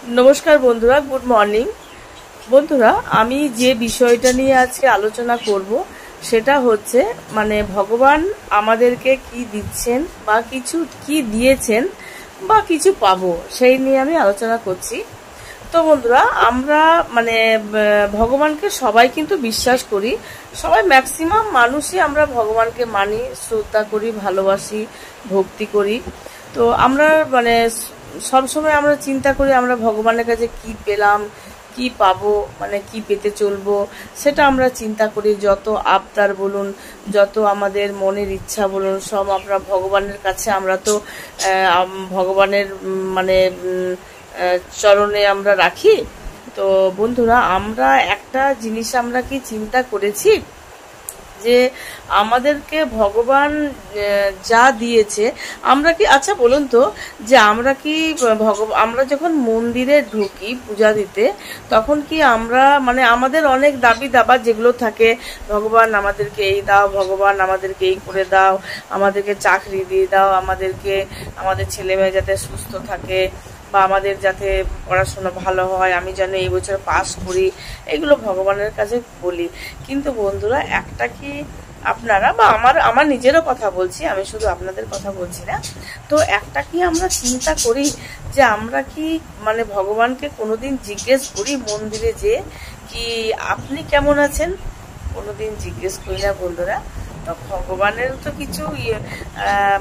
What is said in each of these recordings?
नमस्कार बंधुरा good morning बंधुरा आमी जे विषयटा निये आजके आलोचना करब सेटा होच्छे माने भगवान आमादेरके की दिच्छेन बा किछु की दिएछेन बा किछु पाबो सेई निये आमी आलोचना करछि। तो बंधुरा आमरा माने भगवानके सबाई किन्तु विश्वास करी, सबाई मैक्सिमाम मानुषई आमरा भगवानके मानी, श्रद्धा करी, भालोबासी, भक्ति करी। तो आमरा माने सब समय आमरा चिंता करी आमरा भगवानेर काछे की पेलाम की पाबो माने की पेते चलबो सेटा आमरा चिंता करी। जत आबदार बोलुन जत आमादेर मनेर इच्छा बोलुन सब आमरा भगवानेर काछे आमरा तो भगवानेर माने चरणे आमरा राखी। तो बंधुरा आमरा एकटा जिनिस आमरा कि चिंता करेछि যে আমাদেরকে ভগবান যা দিয়েছে আমরা কি আচ্ছা বলুন তো যে আমরা কি আমরা যখন মন্দিরে ঢুকি পূজা দিতে তখন কি আমরা মানে আমাদের অনেক দাবি দাবা যেগুলো থাকে, ভগবান আমাদেরকে এই দাও, ভগবান আমাদেরকে এই করে দাও, আমাদেরকে চাকরি দিয়ে দাও, আমাদেরকে আমাদের ছেলে মেয়ে যাতে সুস্থ থাকে বা আমাদের যাতে পড়াশোনা ভালো হয়, আমি যেন এই বছর পাস করি, এগুলো ভগবানের কাছে বলি। কিন্তু বন্ধুরা একটা কি আপনারা বা আমার নিজেরও কথা বলছি, আমি শুধু আপনাদের কথা বলছি না, তো একটা কি আমরা চিন্তা করি যে আমরা কি মানে ভগবানকে কোনোদিন জিজ্ঞেস করি মন্দিরে যে কি আপনি কেমন আছেন? কোনোদিন জিজ্ঞেস করি না বন্ধুরা। তো ভগবানের তো কিছু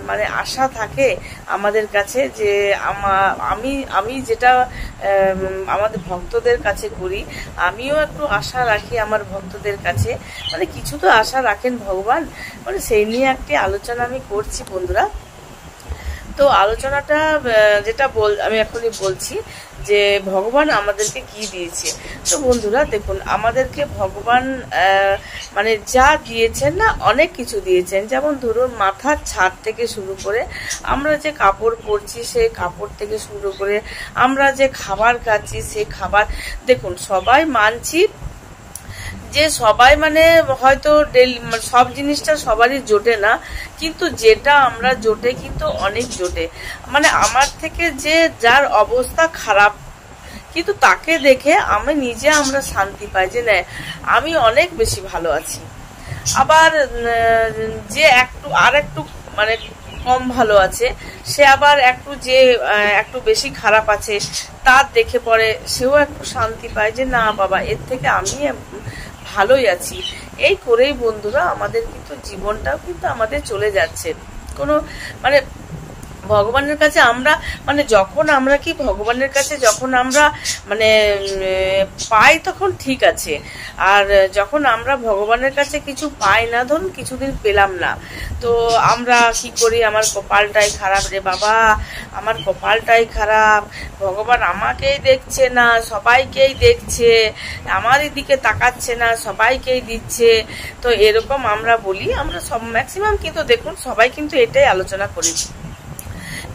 মানে আশা থাকে আমাদের কাছে যে আমি যেটা আমাদের ভক্তদের কাছে করি, আমিও একটু আশা রাখি আমার ভক্তদের কাছে, মানে কিছু তো আশা রাখেন ভগবান, মানে সেই নিয়ে একটি আলোচনা আমি করছি বন্ধুরা। তো আলোচনাটা যেটা আমি এখনই বলছি যে ভগবান আমাদেরকে কি দিয়েছে। তো বন্ধুরা দেখুন আমাদেরকে ভগবান মানে যা দিয়েছেন না অনেক কিছু দিয়েছেন, যেমন ধরুন মাথার ছাদ থেকে শুরু করে আমরা যে কাপড় পরছি সেই কাপড় থেকে শুরু করে আমরা যে খাবার খাচ্ছি সেই খাবার। দেখুন সবাই মানছি যে সবাই মানে হয়তো সব জিনিসটা সবারই জোটে না, কিন্তু যেটা আমরা জোটে কিন্তু অনেক জোটে। মানে আমার থেকে যে যার অবস্থা খারাপ কিন্তু তাকে দেখে আমরা শান্তি পাই যে না আমি অনেক বেশি ভালো আছি। আবার যে একটু মানে কম ভালো আছে সে আবার একটু বেশি খারাপ আছে তার দেখে পরে সেও একটু শান্তি পায় যে না বাবা এর থেকে আমি ভালোই আছি। এই করেই বন্ধুরা আমাদের কিন্তু জীবনটাও কিন্তু আমাদের চলে যাচ্ছে। কোনো মানে ভগবানের কাছে আমরা মানে যখন আমরা কি ভগবানের কাছে যখন আমরা মানে পাই তখন ঠিক আছে, আর যখন আমরা ভগবানের কাছে কিছু পাই না, ধরুন কিছুদিন পেলাম না, তো আমরা কি করি আমার কপালটাই খারাপ রে বাবা, আমার কপালটাই খারাপ, ভগবান আমাকেই দেখছে না সবাইকেই দেখছে, আমারই দিকে তাকাচ্ছে না সবাইকেই দিচ্ছে। তো এরকম আমরা বলি, আমরা সব ম্যাক্সিমাম কিন্তু দেখুন সবাই কিন্তু এটাই আলোচনা করি।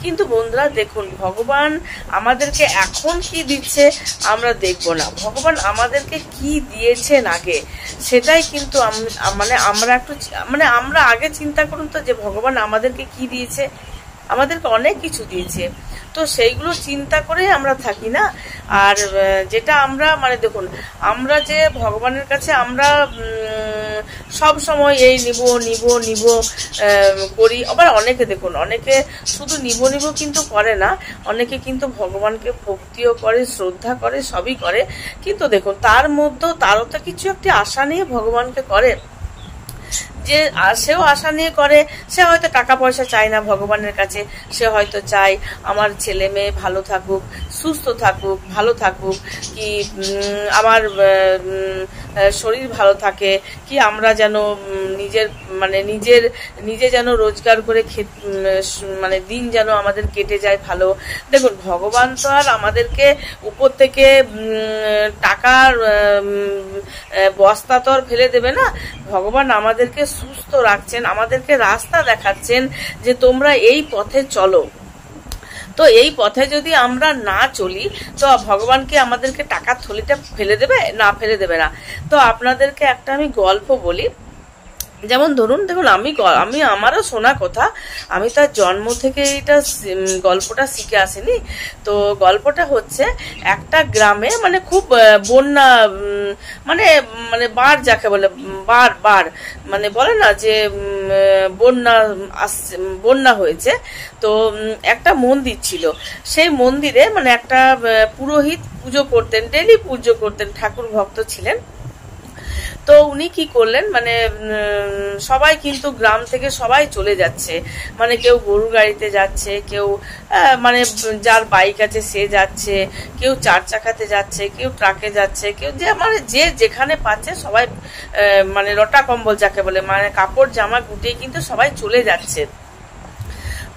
কিন্তু বন্ধুরা দেখুন ভগবান আমাদেরকে এখন কি দিচ্ছে আমরা দেখবো না, ভগবান আমাদেরকে কি দিয়েছেন আগে সেটাই কিন্তু মানে আমরা আগে চিন্তা করুন তো যে ভগবান আমাদেরকে কি দিয়েছে। আমাদেরকে অনেক কিছু দিয়েছে, তো সেইগুলো চিন্তা করে আমরা থাকি না। আর যেটা আমরা মানে দেখুন আমরা যে ভগবানের কাছে আমরা সব সময় এই নিব নিব নিব করি, আবার অনেকে দেখুন অনেকে শুধু নিব নিব কিন্তু করে না, অনেকে কিন্তু ভগবানকে ভক্তিও করে, শ্রদ্ধা করে, সবই করে, কিন্তু দেখুন তার মধ্যেও তারও তো কিছু একটি আশা নিয়ে ভগবানকে করে, যে সেও আশা নিয়ে করে। সে হয়তো টাকা পয়সা চায় না ভগবানের কাছে, সে হয়তো চায় আমার ছেলে মেয়ে ভালো থাকুক, সুস্থ থাকুক, ভালো থাকুক, কি আমার শরীর ভালো থাকে, কি আমরা যেন নিজে যেন রোজগার করে মানে দিন যেন আমাদের কেটে যায় ভালো। দেখুন ভগবান তো আর আমাদেরকে উপর থেকে টাকার বস্তা তো আর ফেলে দেবে না, ভগবান আমাদেরকে সুস্থ রাখছেন, আমাদেরকে রাস্তা দেখাচ্ছেন যে তোমরা এই পথে চলো। তো এই পথে যদি আমরা না চলি তো ভগবান কি আমাদেরকে টাকার থলিটা ফেলে দেবে? না, ফেলে দেবে না। তো আপনাদেরকে একটা আমি গল্প বলি। যেমন ধরুন, দেখুন আমি আমারও শোনা কথা, আমি তার জন্ম থেকে এটা গল্পটা শিখে আসিনি। তো গল্পটা হচ্ছে, একটা গ্রামে মানে খুব বন্যা, মানে মানে বাড় যাকে বলে, বাড় মানে বলে না যে বন্যা আসছে, বন্যা হয়েছে। তো একটা মন্দির ছিল, সেই মন্দিরে মানে একটা পুরোহিত পুজো করতেন, ডেলি পুজো করতেন, ঠাকুর ভক্ত ছিলেন। তো উনি কি করলেন, মানে সবাই কিন্তু গ্রাম থেকে সবাই চলে যাচ্ছে, মানে কেউ গরু গাড়িতে যাচ্ছে, কেউ মানে যার বাইক আছে সে যাচ্ছে, কেউ 4 চাকাতে যাচ্ছে, কেউ ট্রাকে যাচ্ছে, কেউ যে মানে যে যেখানে পাচ্ছে সবাই মানে লটা কম্বল যাকে বলে, মানে কাপড় জামা গুটিয়ে কিন্তু সবাই চলে যাচ্ছে।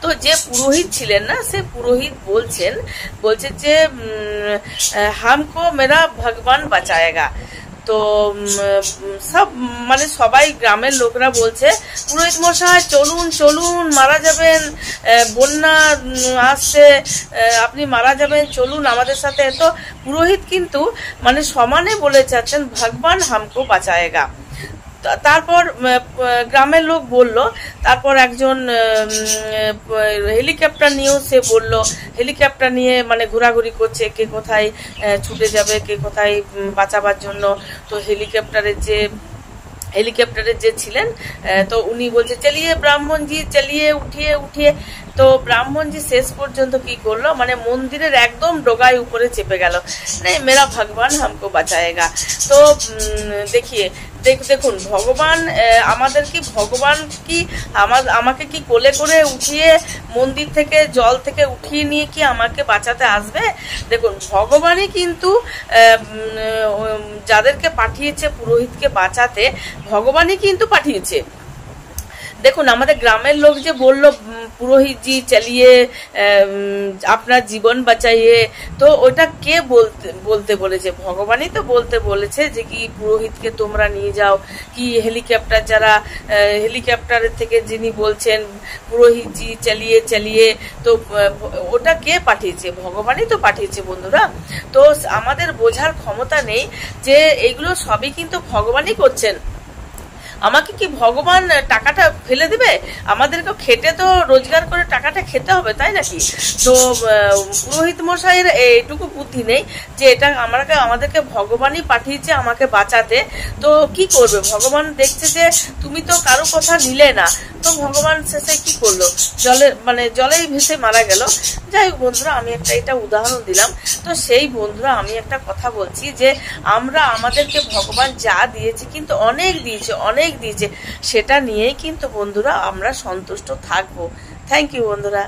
তো যে পুরোহিত ছিলেন না, সে পুরোহিত বলছেন যে হামকো মেরা ভগবান বাঁচায়েগা। তো সব মানে সবাই গ্রামের লোকরা বলছে, পুরোহিত মশাই চলুন চলুন, মারা যাবেন, বন্যা আসছে, আপনি মারা যাবেন, চলুন আমাদের সাথে। তো পুরোহিত কিন্তু মানে সমানে বলে যাচ্ছেন ভগবান হামকো বাঁচায়েগা। তারপর গ্রামের লোক বলল, তারপর একজন হেলিকপ্টার নিয়েও সে বলল, হেলিকপ্টার নিয়ে মানে ঘোরাঘুরি করছে, কে কোথায় ছুটে যাবে, কে কোথায় বাঁচাবার জন্য। তো হেলিকপ্টারের যে ছিলেন, তো উনি বলছে চলিয়ে ব্রাহ্মণজি চলিয়ে, উঠিয়ে। তো ব্রাহ্মণজি শেষ পর্যন্ত কি করলো, মানে মন্দিরের একদম ডোগায় উপরে চেপে গেল, মেরা ভগবান হামকো বাঁচায়েগা। তো দেখুন ভগবান আমাদের কি, ভগবান কি আমাকে কি কোলে করে উঠিয়ে মন্দির থেকে জল থেকে উঠিয়ে নিয়ে কি আমাকে বাঁচাতে আসবে? দেখুন ভগবানই কিন্তু যাদেরকে পাঠিয়েছে পুরোহিতকে বাঁচাতে, ভগবানই কিন্তু পাঠিয়েছে। দেখুন আমাদের গ্রামের লোক যে বলল পুরোহিতজি চালিয়ে আপনার জীবন বাঁচাইয়ে, তো ওটা কে বলতে বলেছে? ভগবানই তো বলতে বলেছে যে কি পুরোহিতকে তোমরা নিয়ে যাও, কি হেলিকপ্টারের থেকে যিনি বলছেন পুরোহিতজি চালিয়ে, তো ওটা কে পাঠিয়েছে? ভগবানই তো পাঠিয়েছে বন্ধুরা। তো আমাদের বোঝার ক্ষমতা নেই যে এইগুলো সবই কিন্তু ভগবানই করছেন। আমাকে কি ভগবান টাকাটা ফেলে দিবে? আমাদেরকে খেটে তো রোজগার করে টাকাটা খেতে হবে, তাই নাকি? তো পুরোহিত মশাইয়ের এইটুকু বুদ্ধি নেই যে এটা আমাদেরকে ভগবানই পাঠিয়েছে আমাকে বাঁচাতে। তো কি করবে ভগবান? দেখছে যে তুমি তো কারো কথা নিলে না, তো ভগবান শেষে কি করলো, জলেই ভেসে মারা গেল। যাই হোক বন্ধুরা, আমি এটা উদাহরণ দিলাম। তো সেই বন্ধুরা, আমি একটা কথা বলছি যে আমরা আমাদেরকে ভগবান যা দিয়েছে, কিন্তু অনেক দিয়েছে, সেটা নিয়েই কিন্তু বন্ধুরা আমরা সন্তুষ্ট থাকবো। থ্যাংক ইউ বন্ধুরা।